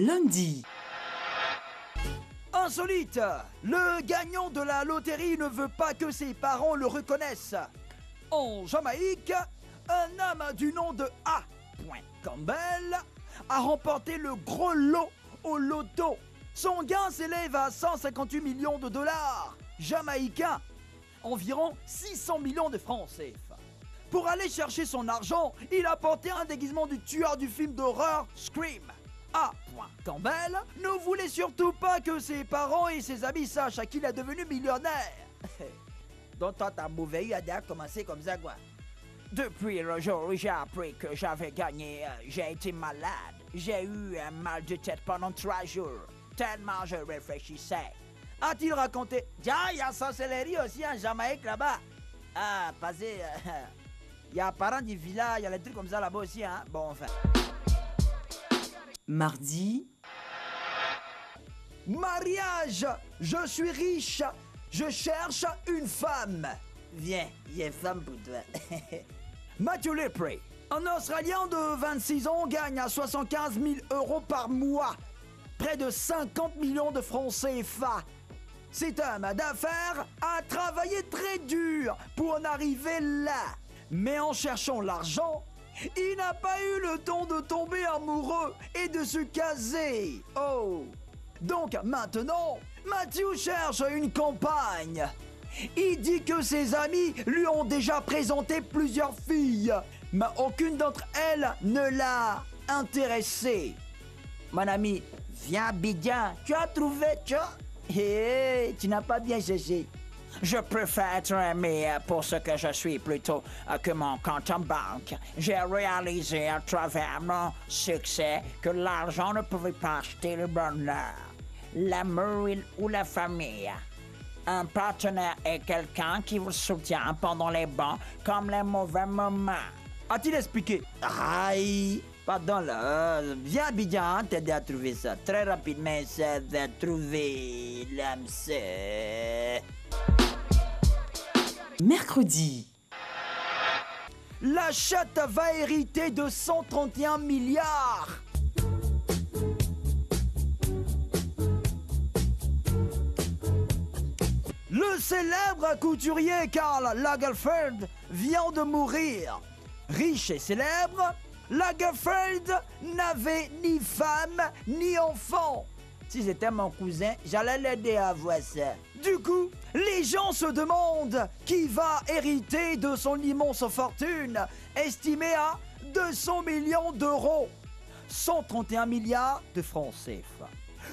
Lundi. Insolite, le gagnant de la loterie ne veut pas que ses parents le reconnaissent. En Jamaïque, un homme du nom de A. Campbell a remporté le gros lot au loto. Son gain s'élève à 158 millions de dollars jamaïcains, environ 600 millions de francs CFA. Pour aller chercher son argent, il a porté un déguisement du tueur du film d'horreur Scream. A. Campbell ne voulait surtout pas que ses parents et ses amis sachent à qui il est devenu millionnaire. Donc toi, ta mauvaise idée a commencé comme ça, quoi. Depuis le jour où j'ai appris que j'avais gagné, j'ai été malade. J'ai eu un mal de tête pendant 3 jours, tellement je réfléchissais. A-t-il raconté? Tiens, il y a sorcellerie aussi en Jamaïque là-bas. Ah, passez. Il y a parents du village, il y a des trucs comme ça là-bas aussi, hein. Bon, enfin. Mardi. Mariage, je suis riche, je cherche une femme. Viens, il y a femme pour toi. Matthew Lepre, un Australien de 26 ans, gagne à 75 000 € par mois, près de 50 millions de francs CFA. Cet homme d'affaires a travaillé très dur pour en arriver là. Mais en cherchant l'argent, il n'a pas eu le temps de tomber amoureux et de se caser. Oh! Donc maintenant, Matthew cherche une compagne. Il dit que ses amis lui ont déjà présenté plusieurs filles, mais aucune d'entre elles ne l'a intéressé. Mon ami, viens à Abidjan. Tu as trouvé, tu vois? Hé, tu n'as pas bien cherché. Je préfère être aimé pour ce que je suis plutôt que mon compte en banque. J'ai réalisé à travers mon succès que l'argent ne pouvait pas acheter le bonheur, l'amour ou la famille. Un partenaire est quelqu'un qui vous soutient pendant les bons comme les mauvais moments. A-t-il expliqué? Aïe, pardon là, viens à Abidjan t'aider à trouver ça. Très rapidement, ça va trouver l'âme sœur. Mercredi. La chatte va hériter de 131 milliards. Le célèbre couturier Karl Lagerfeld vient de mourir. Riche et célèbre, Lagerfeld n'avait ni femme ni enfant. Si c'était mon cousin, j'allais l'aider à voir ça. Du coup, les gens se demandent qui va hériter de son immense fortune, estimée à 200 millions d'euros, 131 milliards de francs CFA.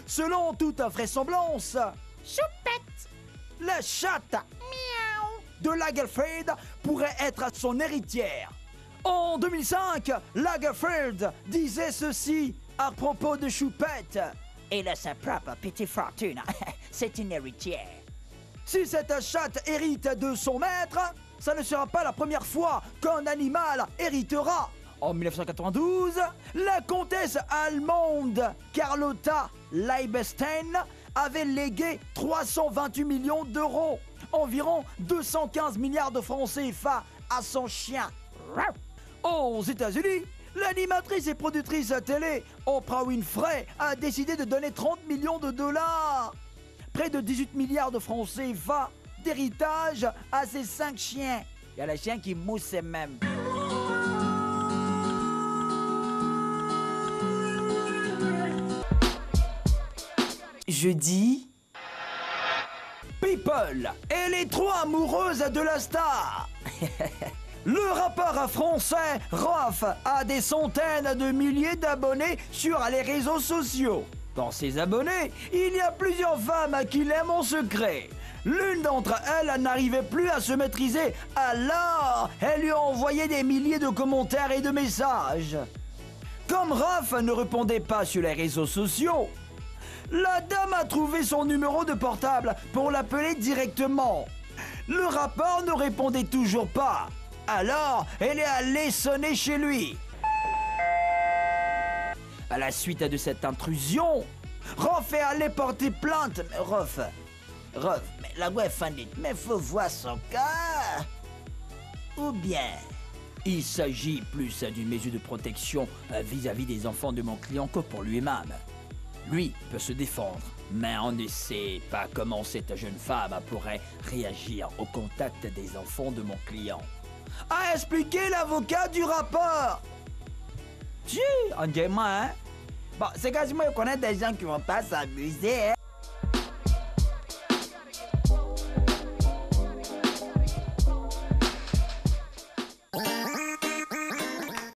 Selon toute vraisemblance, Choupette, la chatte miaou, de Lagerfeld pourrait être son héritière. En 2005, Lagerfeld disait ceci à propos de Choupette. Il a sa propre petite fortune. C'est une héritière. Si cette chatte hérite de son maître, ça ne sera pas la première fois qu'un animal héritera. En 1992, la comtesse allemande Carlotta Leibestein avait légué 328 millions d'euros, environ 215 milliards de francs CFA, à son chien. Aux États-Unis, l'animatrice et productrice à télé Oprah Winfrey a décidé de donner 30 millions de dollars, près de 18 milliards de francs CFA, d'héritage à ses 5 chiens. Il y a les chiens qui moussent même. Jeudi. People et les 3 amoureuses de la star. Le rappeur français Rof a des centaines de milliers d'abonnés sur les réseaux sociaux. Dans ses abonnés, il y a plusieurs femmes qui l'aiment en secret. L'une d'entre elles n'arrivait plus à se maîtriser, alors elle lui a envoyé des milliers de commentaires et de messages. Comme Rof ne répondait pas sur les réseaux sociaux, la dame a trouvé son numéro de portable pour l'appeler directement. Le rappeur ne répondait toujours pas. Alors, elle est allée sonner chez lui. À la suite de cette intrusion, Rof est allé porter plainte. Mais Rof, mais la gueule est fandite, mais faut voir son cas. Ou bien, il s'agit plus d'une mesure de protection vis-à-vis des enfants de mon client que pour lui-même. lui peut se défendre, mais on ne sait pas comment cette jeune femme pourrait réagir au contact des enfants de mon client. A expliqué l'avocat du rapport. Tu, on dirait moi, hein. Bon, c'est quasiment connaître des gens qui vont pas s'amuser, hein.